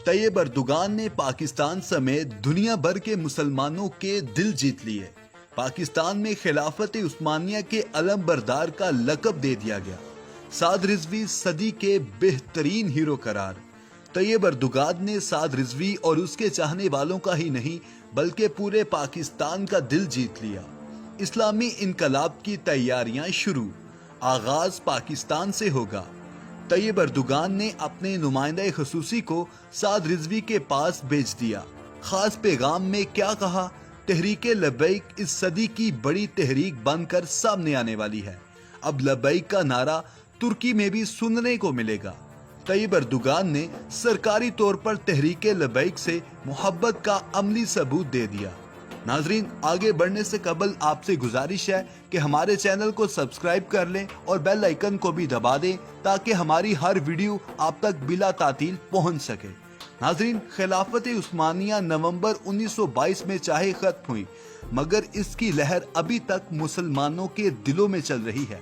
Tayyab Erdogan ने पाकिस्तान समेत दुनिया भर के मुसलमानों के दिल जीत लिए। पाकिस्तान में खिलाफत उस्मानिया के अलम बरदार का लक़ब दे दिया गया। साद रिजवी सदी के बेहतरीन हीरो करार। तैयब अर्दोगान ने साद रिजवी और उसके चाहने वालों का ही नहीं बल्कि पूरे पाकिस्तान का दिल जीत लिया। इस्लामी इनकलाब की तैयारियां शुरू। आगाज पाकिस्तान से होगा। तैयब अर्दोगान ने अपने नुमाइंदा खसूसी को साद रिजवी के पास भेज दिया। खास पैगाम में क्या कहा? तहरीक लब्बैक इस सदी की बड़ी तहरीक बनकर सामने आने वाली है। अब लब्बैक का नारा तुर्की में भी सुनने को मिलेगा। तैयब अर्दोगान ने सरकारी तौर पर तहरीक लब्बैक से मोहब्बत का अमली सबूत दे दिया। नाजरीन, आगे बढ़ने से कबल आपसे गुजारिश है कि हमारे चैनल को सब्सक्राइब कर लें और बेल आइकन को भी दबा दें ताकि हमारी हर वीडियो आप तक बिला तातील पहुंच सके। नाजरीन, खिलाफत उस्मानिया नवंबर 1922 में चाहे खत्म हुई मगर इसकी लहर अभी तक मुसलमानों के दिलों में चल रही है।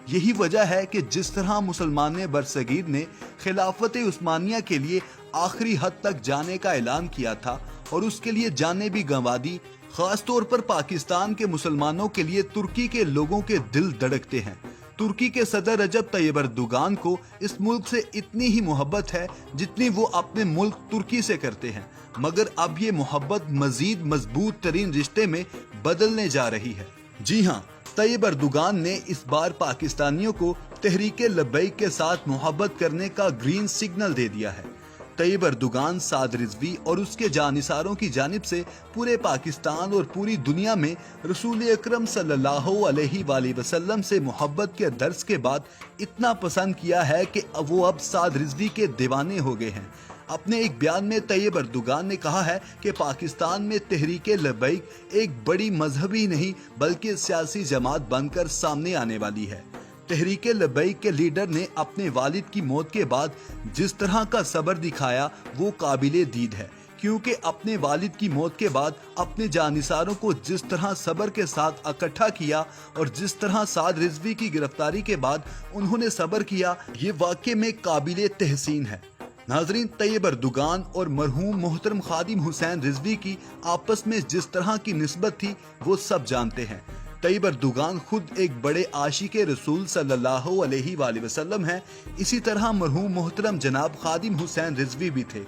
यही वजह है कि जिस तरह मुसलमान बरसगीर ने खिलाफत उस्मानिया के लिए आखिरी हद तक जाने का ऐलान किया था और उसके लिए जाने भी गंवा दी, खास तौर पर पाकिस्तान के मुसलमानों के लिए तुर्की के लोगों के दिल धड़कते हैं। तुर्की के सदर रजब तैयब अर्दोगान को इस मुल्क से इतनी ही मोहब्बत है जितनी वो अपने मुल्क तुर्की से करते हैं, मगर अब ये मोहब्बत मजीद मजबूत तरीन रिश्ते में बदलने जा रही है। जी हाँ, तैयब अर्दोगान ने इस बार पाकिस्तानियों को तहरीक लब्बैक के साथ मोहब्बत करने का ग्रीन सिग्नल दे दिया है। तैयब अर्दोगान साद रिजवी और उसके जानिसारों की जानिब से पूरे पाकिस्तान और पूरी दुनिया में रसूल अकरम सल्लल्लाहु अलैहि वसल्लम से मोहब्बत के दर्स के बाद इतना पसंद किया है कि वो अब साद रिजवी के दीवाने हो गए हैं। अपने एक बयान में तैयब अर्दोगान ने कहा है कि पाकिस्तान में तहरीक लब्बैक एक बड़ी मजहबी नहीं बल्कि सियासी जमात बनकर सामने आने वाली है। तहरीक लब्बैक के लीडर ने अपने वालिद की मौत के बाद जिस तरह का सब्र दिखाया वो काबिले दीद है, क्योंकि अपने वालिद की मौत के बाद अपने जानिसारों को जिस तरह सब्र के साथ इकट्ठा किया और जिस तरह साद रिजवी की गिरफ्तारी के बाद उन्होंने सब्र किया, ये वाकई में काबिले तहसीन है। नाजरीन, तैयब अर्दोगान और मरहूम मोहतरम खादिम हुसैन रिजवी की आपस में जिस तरह की निस्बत थी वो सब जानते हैं। तैयब अर्दोगान खुद एक बड़े आशिके रसूल सल्लल्लाहु अलैहि वसल्लम हैं। इसी तरह मरहूम मोहतरम जनाब खादिम हुसैन रिजवी भी थे।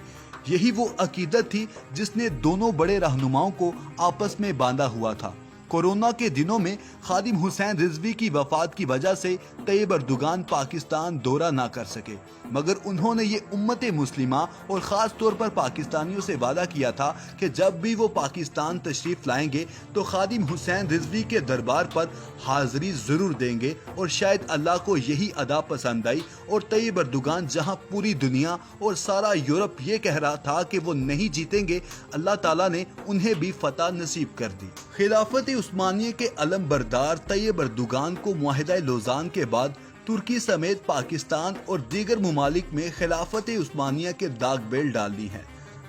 यही वो अकीदत थी जिसने दोनों बड़े रहनुमाओं को आपस में बांधा हुआ था। कोरोना के दिनों में खादिम हुसैन रिजवी की वफात की वजह से तैयब अर्दोगान पाकिस्तान दौरा ना कर सके, मगर उन्होंने ये उम्मत मुस्लिमा और ख़ास तौर पर पाकिस्तानियों से वादा किया था कि जब भी वो पाकिस्तान तशरीफ़ लाएंगे तो खादिम हुसैन रिजवी के दरबार पर हाज़िरी ज़रूर देंगे। और शायद अल्लाह को यही अदा पसंद आई और तैयब अर्दोगान जहाँ पूरी दुनिया और सारा यूरोप ये कह रहा था कि वो नहीं जीतेंगे, अल्लाह ताला ने उन्हें भी फतह नसीब कर दी। खिलाफत उस्मानिया के अलम बरदार तैयब अर्दोगान को मुआहिदा लोज़ान के बाद तुर्की समेत पाकिस्तान और दीगर मुमालिक में खिलाफत उस्मानिया के दाग बेल डालनी है।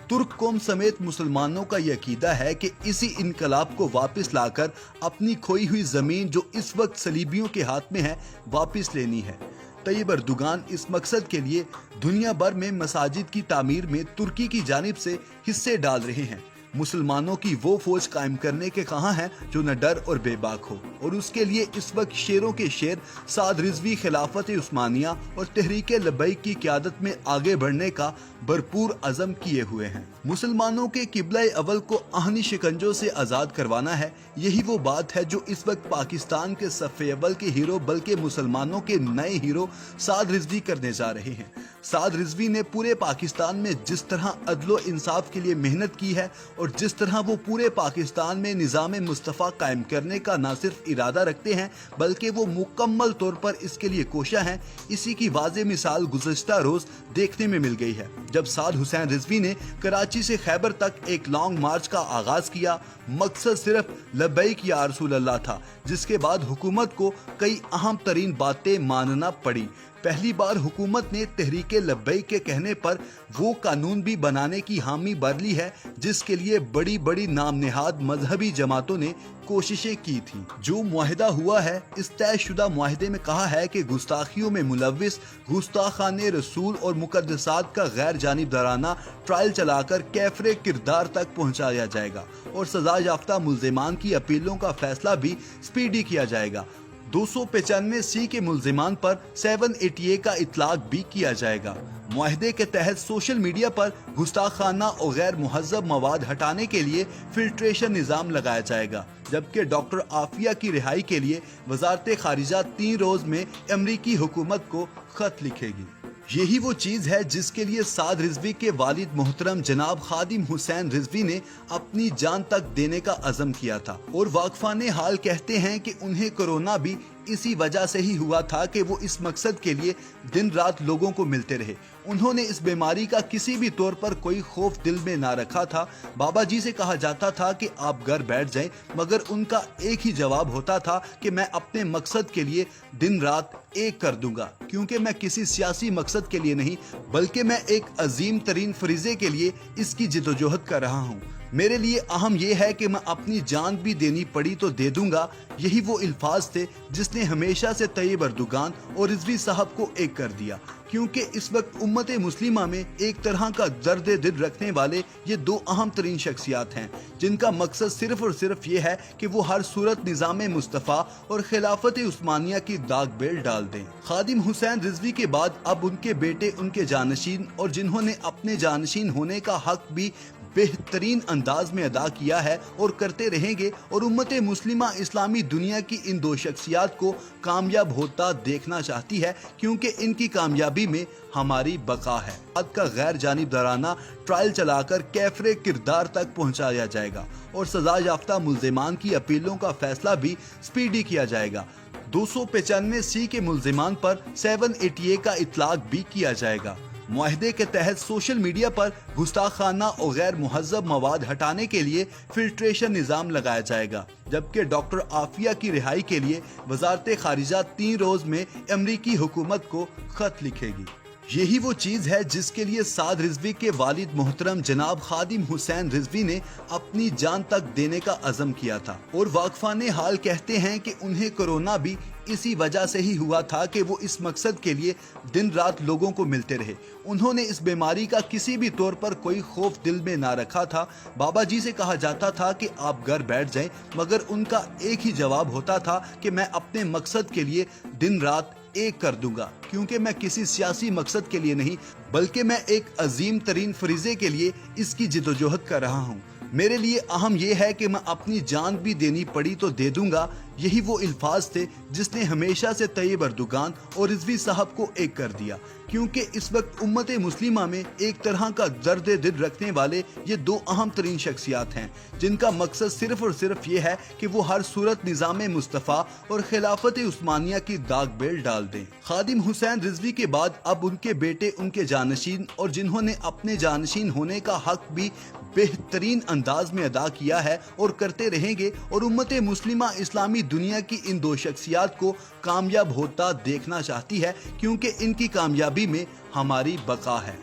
तुर्क कौम समेत मुसलमानों का यह अकीदा है कि इसी इनकलाब को वापस लाकर अपनी खोई हुई जमीन जो इस वक्त सलीबियों के हाथ में है वापस लेनी है। तैयब अर्दोगान इस मकसद के लिए दुनिया भर में मसाजिद की तामीर में तुर्की की जानिब से हिस्से डाल रहे हैं। मुसलमानों की वो फौज कायम करने के कहां है जो न डर और बेबाक हो, और उसके लिए इस वक्त शेरों के शेर साद रिजवी खिलाफत उस्मानिया और तहरीक लब्बैक की क़यादत में आगे बढ़ने का भरपूर अज़म किए हुए हैं। मुसलमानों के किबला अव्वल को आहनी शिकंजों से आज़ाद करवाना है। यही वो बात है जो इस वक्त पाकिस्तान के सफ़े अव्वल के हीरो बल्कि मुसलमानों के नए हीरो साद रिजवी करने जा रहे हैं। साद रिजवी ने पूरे पाकिस्तान में जिस तरह अदलो इंसाफ के लिए मेहनत की है और जिस तरह वो पूरे पाकिस्तान में निज़ाम मुस्तफ़ा कायम करने का न सिर्फ इरादा रखते हैं बल्कि वो मुकम्मल तौर पर इसके लिए कोशा हैं, इसी की वाज़े मिसाल गुज़श्ता रोज़ देखने में मिल गई है जब साद हुसैन रिजवी ने कराची से खैबर तक एक लॉन्ग मार्च का आगाज किया। मकसद सिर्फ लब्बैक या रसूल अल्लाह था, जिसके बाद हुकूमत को कई अहम तरीन बातें मानना पड़ी। पहली बार हुकूमत ने तहरीके लब्बैक के कहने पर वो कानून भी बनाने की हामी भर ली है जिसके लिए बड़ी बड़ी नाम नेहाद मजहबी जमातों ने कोशिशें की थी। जो मुआहिदा हुआ है, इस तयशुदा मुआहिदे में कहा है कि गुस्ताखियों में मुलव्विस गुस्ताखाने रसूल और मुकद्दसात का गैर जानिबदाराना ट्रायल चलाकर कैफरे किरदार तक पहुंचाया जाएगा और सजा याफ्ता मुल्जिमान की अपीलों का फैसला भी स्पीडी किया जाएगा। 295C के मुल्जिमान पर 780A का इतलाक भी किया जाएगा। मुआहिदे के तहत सोशल मीडिया पर गुस्ताखाना और गैर मुहज़्ज़ब मवाद हटाने के लिए फिल्ट्रेशन निज़ाम लगाया जाएगा, जबकि डॉक्टर आफिया की रिहाई के लिए वज़ारत ख़ारिजा 3 रोज़ में अमरीकी हुकूमत को खत लिखेगी। यही वो चीज़ है जिसके लिए साद रिजवी के वालिद मोहतरम जनाब खादिम हुसैन रिजवी ने अपनी जान तक देने का अज़म किया था और वाकफाने हाल कहते हैं कि उन्हें कोरोना भी इसी वजह से ही हुआ था कि वो इस मकसद के लिए दिन रात लोगों को मिलते रहे। उन्होंने इस बीमारी का किसी भी तौर पर कोई खौफ दिल में ना रखा था। बाबा जी से कहा जाता था कि आप घर बैठ जाएं, मगर उनका एक ही जवाब होता था कि मैं अपने मकसद के लिए दिन रात एक कर दूंगा, क्योंकि मैं किसी सियासी मकसद के लिए नहीं बल्कि मैं एक अजीम तरीन फरीजे के लिए इसकी जिदोजहद कर रहा हूँ। मेरे लिए अहम यह है कि मैं अपनी जान भी देनी पड़ी तो दे दूंगा। यही वो अल्फाज थे जिसने हमेशा से तैयब अर्दोगान और रिजवी साहब को एक कर दिया, क्योंकि इस वक्त उम्मत मुस्लिमा में एक तरह का दर्द दिल रखने वाले ये 2 अहम तरीन शख्सियात हैं जिनका मकसद सिर्फ और सिर्फ ये है कि वो हर सूरत निज़ाम मुस्तफ़ा और खिलाफत उस्मानिया की दाग बेल डाल दें। खादिम हुसैन रिजवी के बाद अब उनके बेटे उनके जानशीन और जिन्होंने अपने जानशीन होने का हक भी बेहतरीन अंदाज में अदा किया है और करते रहेंगे, और उम्मत मुस्लिमा इस्लामी दुनिया की इन 2 शख्सियात को कामयाब होता देखना चाहती है, क्योंकि इनकी कामयाबी में हमारी बका है। का गैर जानिबदाराना ट्रायल चलाकर कैफरे किरदार तक पहुंचाया जाएगा और सजा याफ्ता मुल्जिमान की अपीलों का फैसला भी स्पीडी किया जाएगा। 295C के मुल्जिमान पर 780A का इतलाक भी किया जाएगा। मुआहिदे के तहत सोशल मीडिया पर गुस्ताखाना और गैर मुहज़्ज़ब मवाद हटाने के लिए फिल्ट्रेशन निज़ाम लगाया जाएगा, जबकि डॉक्टर आफिया की रिहाई के लिए वज़ारत ख़ारिजा 3 रोज़ में अमरीकी हुकूमत को खत लिखेगी। यही वो चीज़ है जिसके लिए साद रिजवी के वालिद मोहतरम जनाब खादिम हुसैन रिजवी ने अपनी जान तक देने का अज़म किया था और वाकफाने हाल कहते हैं कि उन्हें कोरोना भी इसी वजह से ही हुआ था कि वो इस मकसद के लिए दिन रात लोगों को मिलते रहे। उन्होंने इस बीमारी का किसी भी तौर पर कोई खौफ दिल में ना रखा था। बाबा जी से कहा जाता था कि आप घर बैठ जाएं, मगर उनका एक ही जवाब होता था कि मैं अपने मकसद के लिए दिन रात एक कर दूंगा, क्योंकि मैं किसी सियासी मकसद के लिए नहीं बल्कि मैं एक अजीम तरीन फरीजे के लिए इसकी जिदोजहद कर रहा हूँ। मेरे लिए अहम यह है कि मैं अपनी जान भी देनी पड़ी तो दे दूंगा। यही वो अल्फाज थे जिसने हमेशा से तैयब अर्दोगान और रिजवी साहब को एक कर दिया, क्योंकि इस वक्त उम्मत मुस्लिमा में एक तरह का दर्द दिल रखने वाले ये 2 अहम तरीन शख्सियात हैं जिनका मकसद सिर्फ और सिर्फ ये है कि वो हर सूरत निज़ाम मुस्तफ़ा और खिलाफत उस्मानिया की दाग बेल डाल दें। खादिम हुसैन रिजवी के बाद अब उनके बेटे उनके जानशीन और जिन्होंने अपने जानशीन होने का हक भी बेहतरीन अंदाज में अदा किया है और करते रहेंगे, और उम्मत मुस्लिमा इस्लामी दुनिया की इन 2 शख्सियात को कामयाब होता देखना चाहती है, क्योंकि इनकी कामयाबी में हमारी बका है।